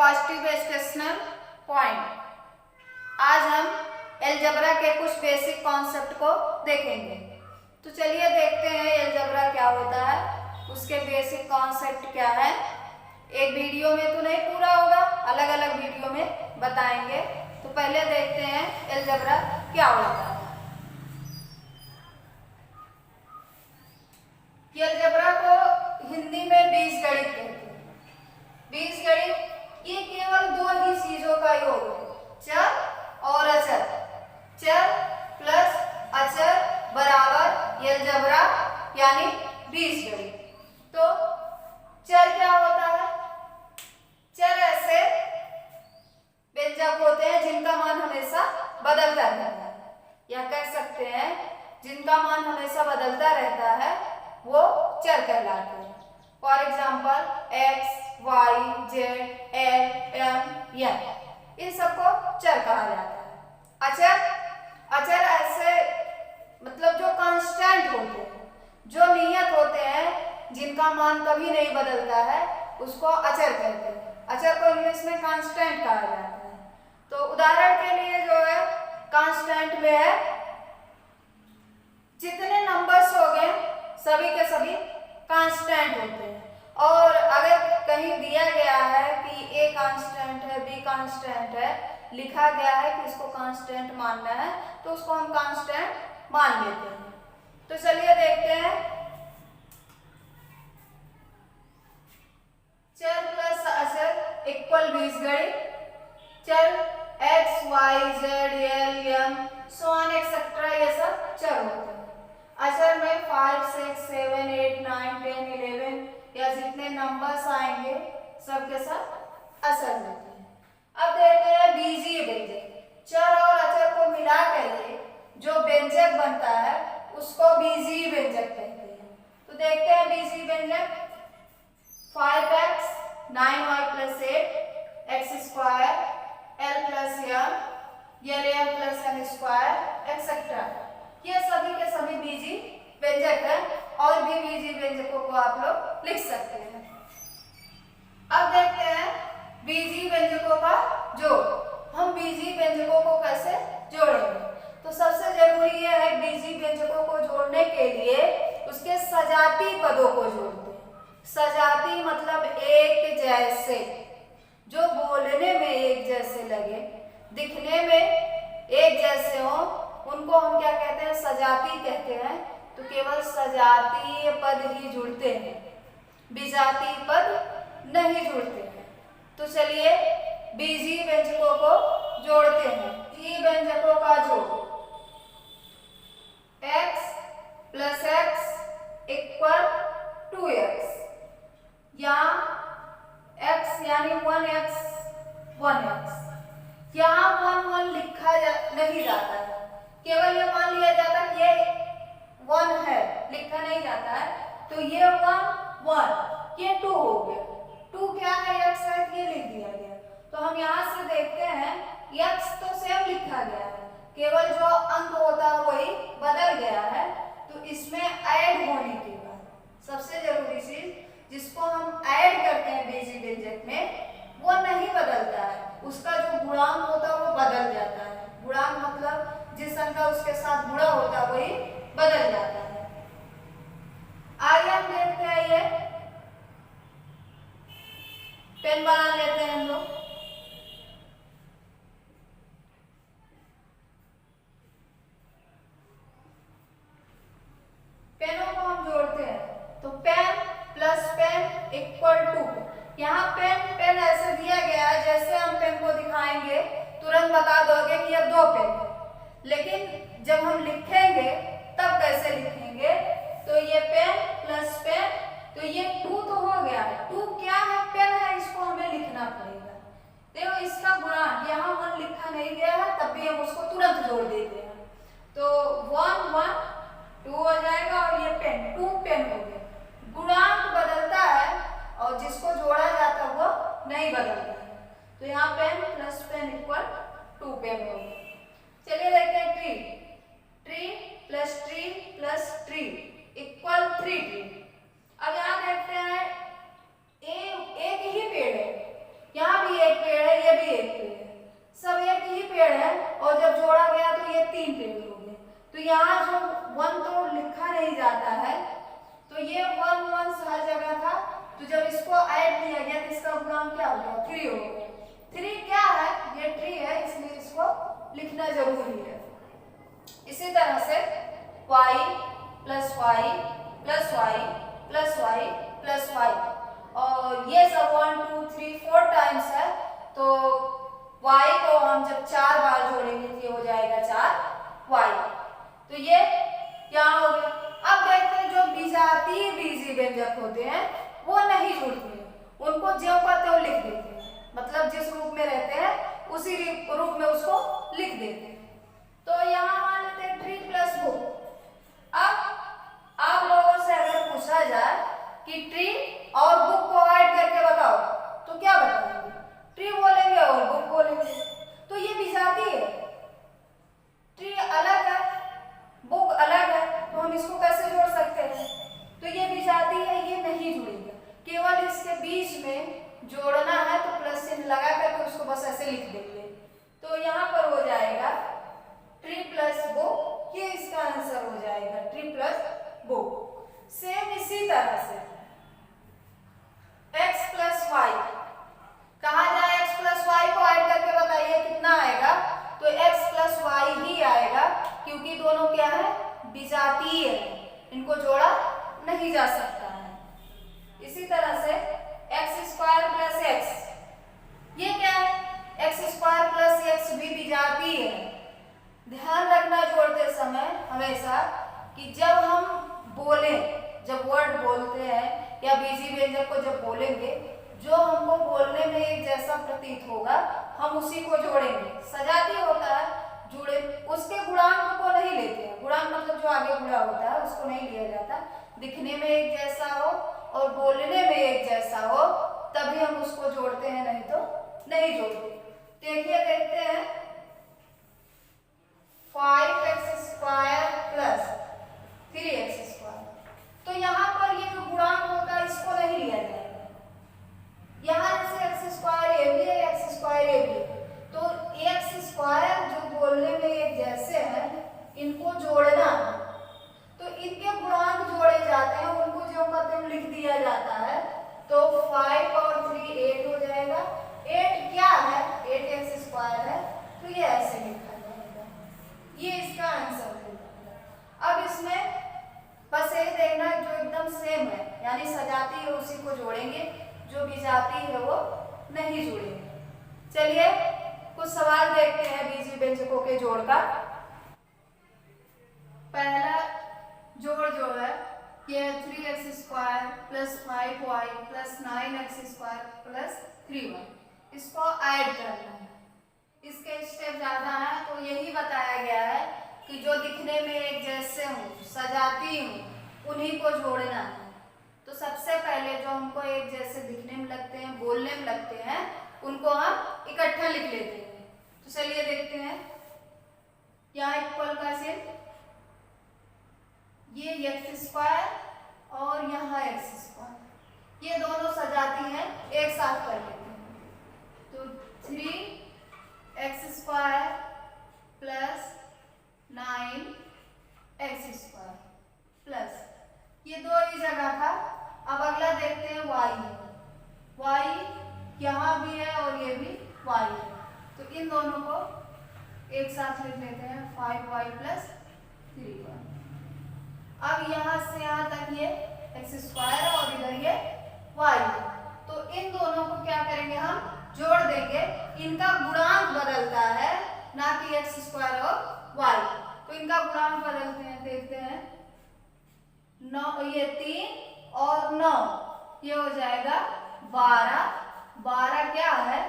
Positive स्टेशनल point. आज हम algebra के कुछ बेसिक कॉन्सेप्ट को देखेंगे। तो चलिए देखते हैं अलजेब्रा क्या होता है, उसके बेसिक कॉन्सेप्ट क्या है। एक वीडियो में तो नहीं पूरा होगा, अलग अलग वीडियो में बताएंगे। तो पहले देखते हैं अलजेब्रा क्या होता है। अलजेब्रा को हिंदी में बीजगणित कहते हैं। बीजगणित ये केवल दो ही चीजों का योग है, चर और अचर। चर प्लस अचर बराबर अलजेब्रा यानी बीजगणित। तो चर क्या होता है? चर ऐसे व्यंजक होते हैं जिनका मान हमेशा बदलता रहता है, या कह सकते हैं जिनका मान हमेशा बदलता रहता है वो चर कहलाते हैं। For example X, Y, Z, L, M, N, इन सबको चर कहा जाता है। अचर ऐसे मतलब जो कांस्टेंट होते हैं, जो नियत होते हैं, जिनका मान कभी नहीं बदलता है, उसको अचर कहते हैं। अचर को इंग्लिश में कांस्टेंट कहा जाता है। तो उदाहरण के लिए जो है कांस्टेंट में है जितने नंबर्स हो गए सभी के सभी कांस्टेंट होते हैं। और अगर कहीं दिया गया है कि ए कांस्टेंट है, बी कांस्टेंट है, लिखा गया है कि इसको कांस्टेंट मानना है, तो उसको हम कांस्टेंट मान लेते हैं। तो चलिए देखते हैं। चर प्लस अचर इक्वल बीजगणित। चर x, Y, Z, L, m, so on etcetera, ये सब चर होते हैं। अचर में 5, 6, 7, 8, 9, 10, 11 या जितने नंबर्स आएंगे सब के सब अचर होते हैं। अब देखते हैं बीजीय व्यंजक। चर और अचर को मिला करके जो व्यंजक बनता है उसको बीजीय व्यंजक कहते हैं। तो देखते हैं बीजीय व्यंजक। 5x 9y + 8 x square l + m l + n square etcetera, ये सभी के सभी बीजीय व्यंजक हैं। और भी बीजीय व्यंजकों को आप लोग लिख सकते हैं। अब देखते हैं बीजीय व्यंजकों का जोड़। हम बीजीय व्यंजकों को कैसे जोड़ेंगे? तो सबसे जरूरी यह है बीजीय व्यंजकों को जोड़ने के लिए उसके सजाती पदों को जोड़ते हैं। सजाती मतलब एक जैसे, जो बोलने में एक जैसे लगे, दिखने में एक जैसे हो, उनको हम क्या कहते हैं? सजाती कहते हैं। तो केवल सजातीय पद ही जुड़ते हैं, विजातीय पद नहीं जुड़ते हैं। तो चलिए बीजीय व्यंजकों को जोड़ते हैं। बीजीय व्यंजकों का जोड़ x + x = 2x, यहाँ x यानी 1x 1x, यहाँ 1 1 लिखा नहीं जाता है, केवल ये मान लिया जाता है कि ये 1 है, लिखा नहीं जाता है। तो ये 1 1, ये 2 हो गया। 2 क्या है? x है, ये लिख दिया गया। तो हम यहाँ से देखते हैं x तो सेम लिखा गया है, केवल जो अंक होता है वही बदल गया है। तो इसमें ऐड होने के बाद सबसे जरूरी चीज जिसको हम ऐड करते हैं बीजीय व्यंजक में, वो नहीं बदलता है, उसका जो गुणांक होता है वो बदल जाता है। गुणांक मतलब जिस अंक का उसके साथ गुणा होता है वही बदल जाता है। आगे हम देखते हैं, ये पेन बना लेते हैं हम लोग। पेनों को हम जोड़ते हैं। तो पेन प्लस पेन = 2। यहाँ पेन ऐसे दिया गया है, जैसे हम पेन को दिखाएंगे तुरंत बता दोगे कि ये 2 पेन है। लेकिन जब हम लिखेंगे तब कैसे लिखेंगे? तो ये पेन प्लस पेन, तो ये 2 तो हो गया। 2 क्या है? पेन है, इसको हमें लिखना पड़ेगा। देखो इसका गुणांक यहाँ 1 लिखा नहीं गया है, तब भी हम उसको तुरंत जोड़ देते हैं। तो 1 1 2 हो जाएगा और ये पेन 2 पेन हो गया। गुणांक बदलता है और जिसको जोड़ा जाता है वो नहीं बदलता है। तो यहाँ पेन प्लस पेन = 2 पेन हो गया। चलिए देखते हैं tree. Tree plus tree plus tree = 3 tree. तो जब इसको ऐड किया गया तो इसका गुणांक क्या हो गया, 3 हो गया। 3 क्या है, ये 3 है, इसलिए इसको लिखना जरूरी है। इसी तरह से y plus y plus y plus y plus y, और ये सब 1 2 3 4 टाइम्स है, तो y को हम जब 4 बार जोड़ेंगे तो ये हो जाएगा 4y। तो ये यहाँ हो गया। अब देखते हैं जो विजातीय बीजी व्यंजक होते हैं वो नहीं जुड़ते हैं, उनको ज्यों का त्यों लिख देते हैं, मतलब जिस रूप में रहते हैं उसी रूप में उसको लिख देते हैं। तो यहाँ मान लेते हैं ट्री प्लस बुक। अब आप लोगों से अगर पूछा जाए कि ट्री और बुक को ऐड करके बताओ तो क्या बताएंगे, ट्री बोलेंगे और बुक बोलेंगे, तो ये विजातीय है। ट्री अलग है, बुक अलग है, तो हम इसको कैसे जोड़ सकते हैं, तो ये विजातीय है, ये नहीं जुड़ेगा। केवल इसके बीच में जोड़ना है तो प्लस चिन्ह लगा करके उसको बस ऐसे लिख देंगे। तो यहाँ पर हो जाएगा ट्री प्लस बुक, ये इसका आंसर हो जाएगा, ट्री प्लस बुक। सेम इसी तरह से x प्लस वाई, कहा जाए x प्लस वाई को ऐड करके बताइए कितना आएगा, तो x प्लस वाई ही आएगा, क्योंकि दोनों क्या है, विजातीय है, इनको जोड़ा नहीं जा सकता है। इसी तरह से x स्क्वायर प्लस x, ये क्या है, x स्क्वायर प्लस x भी विजातीय है। ध्यान रखना जोड़ते समय हमेशा कि जब हम बोले, जब वर्ड बोलते हैं या बीजी व्यंजक को जब बोलेंगे, जो हमको बोलने में एक जैसा प्रतीत होगा हम उसी को जोड़ेंगे। सजाती होता है जुड़े, उसके गुणांक को नहीं लेते हैं, गुणांक मतलब जो आगे जुड़ा होता है उसको नहीं लिया जाता। दिखने में एक जैसा हो और बोलने में एक जैसा हो तभी हम उसको जोड़ते हैं, नहीं तो नहीं जोड़ते। देखिए देखते हैं 5x square plus 3x square, तो यहाँ पर ये जो गुणांक होगा इसको नहीं लिया जाएगा। यहाँ जैसे x स्क्वायर ए भी है, x स्क्वायर ए भी है, तो x स्क्वायर जो बोलने में एक जैसे हैं इनको जोड़ना, तो इनके गुणांक जोड़े जाते हैं, उनको जो मतलब लिख दिया जाता है। तो 5 और 3 8 हो जाएगा। 8 क्या है, 8x स्क्वायर है, तो ये ऐसे लिखा जाएगा, ये इसका आंसर है। अब इसमें बस यही देखना जो एकदम सेम है, यानी सजाती है उसी को जोड़ेंगे, जो विजाती है वो नहीं जुड़ेंगे। चलिए कुछ सवाल देखते हैं बीजी व्यंजकों के जोड़ का। पहला जोड़ जो है ये 3x square plus 5y plus 9x square plus 3y, इसको ऐड करना है। इसके स्टेप ज्यादा है, तो यही बताया गया है कि जो दिखने में एक जैसे हूँ, सजाती हूँ, उन्हीं को जोड़ना है। तो सबसे पहले जो हमको एक जैसे दिखने में लगते हैं, बोलने में लगते हैं, उनको हम इकट्ठा लिख लेते हैं। तो चलिए देखते हैं, यहाँ इक्वल का चिन्ह, ये x स्क्वायर और यहाँ x स्क्वायर, ये दोनों सजाती हैं, एक साथ कर लेते हैं। तो 3x square plus 9x square plus, ये दो ही जगह था। अब अगला देखते हैं y है, y यहाँ भी है और ये भी y है, तो इन दोनों को एक साथ लिख लेते हैं, 5y प्लस 3y। अब यहाँ से यहाँ तक ये x स्क्वायर है और इधर ये y है, तो इन दोनों को क्या करेंगे, हम जोड़ देंगे। इनका गुणांक बदलता है, ना कि x स्क्वायर और y, तो इनका गुणांक बदलते हैं, देखते हैं 9, ये 3 और 9, ये हो जाएगा 12। 12 क्या है,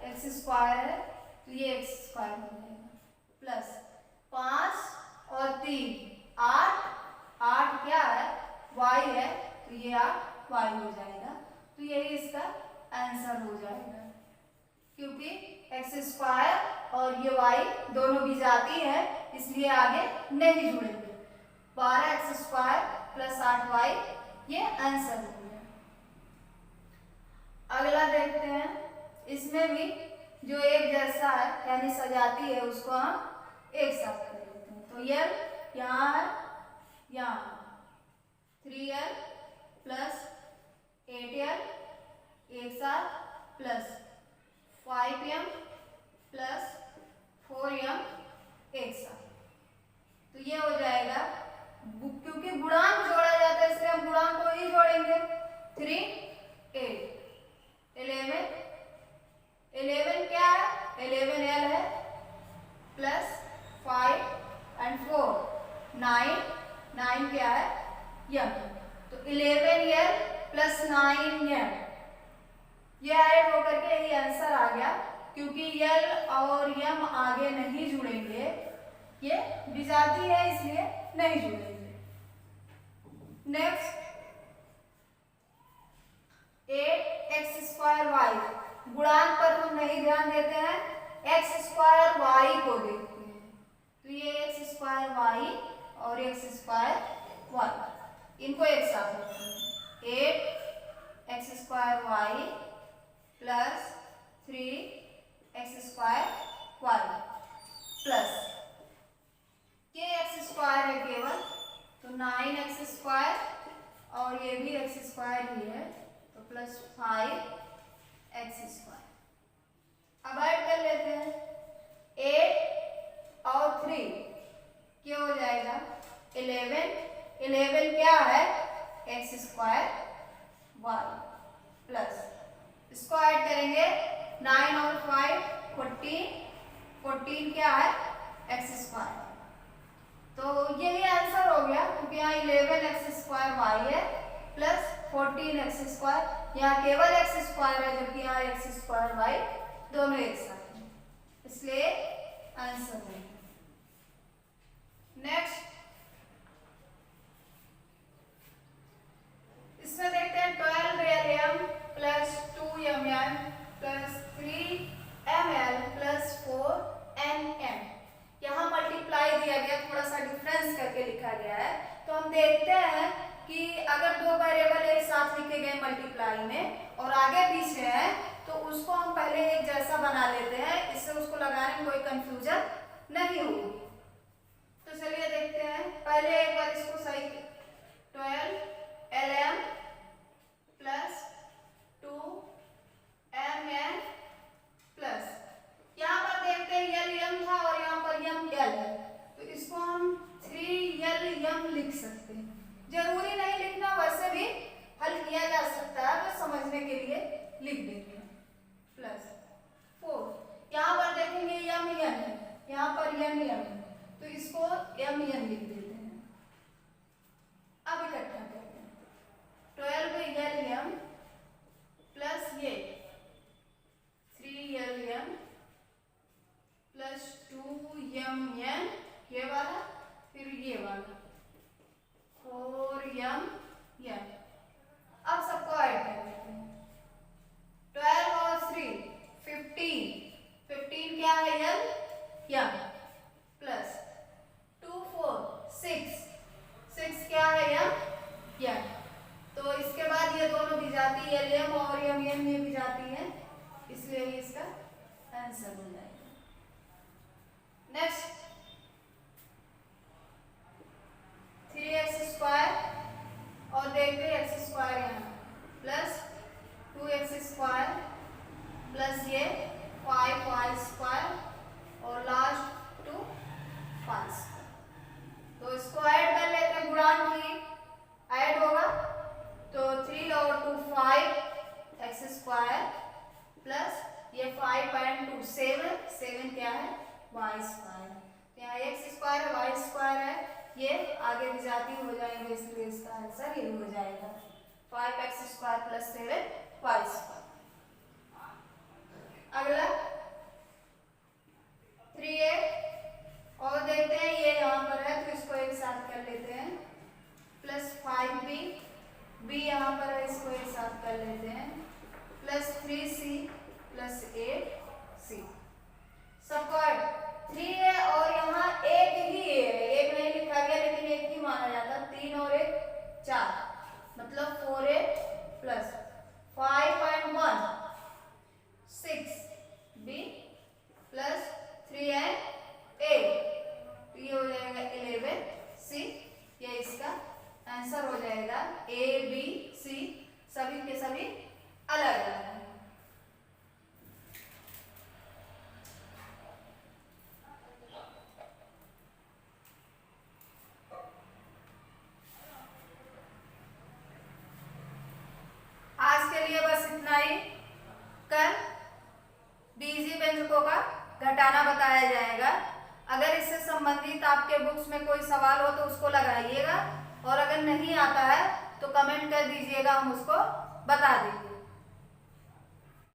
x स्क्वायर है, तो ये x स्क्वायर हो जाएगा प्लस 5 और 3 8, 8 क्या है, y है, तो ये 8 y हो जाएगा। तो यही इसका आंसर हो जाएगा, क्योंकि x स्क्वायर और ये y दोनों विजाती है, इसलिए आगे नहीं जुड़ेंगे। 12x स्क्वायर प्लस 8y, ये आंसर हो गया। अगला देखते हैं, इसमें भी जो एक जैसा है यानी सजाती है उसको हम एक साथ कर लेते हैं। तो ये यहाँ है, यहाँ 3l plus 8l plus 5m plus 4m एक साथ। तो ये हो जाएगा, क्योंकि गुणांक जोड़ा जाता है इसलिए हम गुणांक को ही जोड़ेंगे। 3 8 11 क्या है, 11l है, प्लस 5 and 4 9 क्या है, यम। तो 11l प्लस 9m ये ऐड होकर के ये आंसर आ गया, क्योंकि यल और यम आगे नहीं जुड़ेंगे, ये विजाती है इसलिए नहीं जुड़ेंगे। नेक्स्ट 8x² y, गुणांक पर हम नहीं ध्यान देते हैं, x² y को देखते हैं। तो ये x² y और x² y इनको एक साथ रखते हैं। 8x² y plus 3x² y plus ये x² है केवल, तो 9x² और ये भी x² ही है, तो प्लस 5x²। अब ऐड कर लेते हैं, 8 और 3 क्या हो जाएगा, 11 क्या है, x² y प्लस इसको ऐड करेंगे 9 और 5 14 क्या है, x²। तो यही आंसर हो गया, क्योंकि यहाँ 11x² y है प्लस 14x², यहाँ केवल x² है जबकि यहाँ x² y दोनों एक साथ हैं, इसलिए आंसर हो गया। नेक्स्ट इसमें देखते हैं 12l plus 2mn plus 3ml plus 4nm। यहाँ मल्टीप्लाई दिया गया, थोड़ा सा डिफरेंस करके लिखा गया है। तो हम देखते हैं कि अगर दो वेरिएबल एक साथ लिखे गए मल्टीप्लाई में और आगे पीछे है, तो उसको हम पहले एक जैसा बना लेते हैं, इससे उसको लगाने में कोई कंफ्यूजन नहीं होगी। तो चलिए देखते हैं, पहले एक बार इसको सही, 12lm प्लस 2mn प्लस, यहाँ पर देखते हैं यल यम था और यहाँ पर यम यल है, तो इसको हम 3l लिख सकते हैं। जरूरी नहीं लिखना, वैसे भी हल किया जा सकता है, बस समझने के लिए लिख देते हैं। प्लस 4, यहाँ पर देखेंगे यम यन है, यहाँ पर यम यम है, तो इसको यम यन लिख देते हैं। अब इकट्ठा करते हैं, 12l प्लस ये 3l प्लस 2mn ये वाला, फिर ये वाला 4mn। अब सबको ऐड कर देते हैं, 12 और 3 15 क्या है, यम प्लस 2 4 6 क्या है, यम। तो इसके बाद ये दोनों भी जाती है, एम और यम ये भी जाती है, इसलिए ये इसका आंसर हो जाएगा। नेक्स्ट 3x² और देखते हैं x² यहाँ प्लस 2x² प्लस ये 5y² और लास्ट 2y²। तो इसको ऐड कर लेते हैं, गुणांक ही ऐड होगा, तो 3 और 2 5x² प्लस ये 5 and 2 7 क्या है, y²। यहाँ x² है, y² है, ये आगे भी जाती हो जाएंगे, इसलिए इसका आंसर ये हो जाएगा 5x² प्लस 7y²। अगला 3a और देखते हैं, ये यहाँ पर है तो इसको एक साथ कर लेते हैं, प्लस 5b यहाँ पर है, इसको एक साथ कर लेते हैं, प्लस 3c प्लस 8c। सबको 3a और यहाँ एक ही a है, एक नहीं लिखा गया लेकिन एक ही माना जाता, 3 और 1 4, मतलब 4a plus 5 and 1 6b plus 3 and 8, तो ये हो जाएगा 11c। ये इसका आंसर हो जाएगा, a b c सभी के सभी अलग अलग है। घटाना बताया जाएगा। अगर इससे संबंधित आपके बुक्स में कोई सवाल हो तो उसको लगाइएगा, और अगर नहीं आता है तो कमेंट कर दीजिएगा, हम उसको बता देंगे।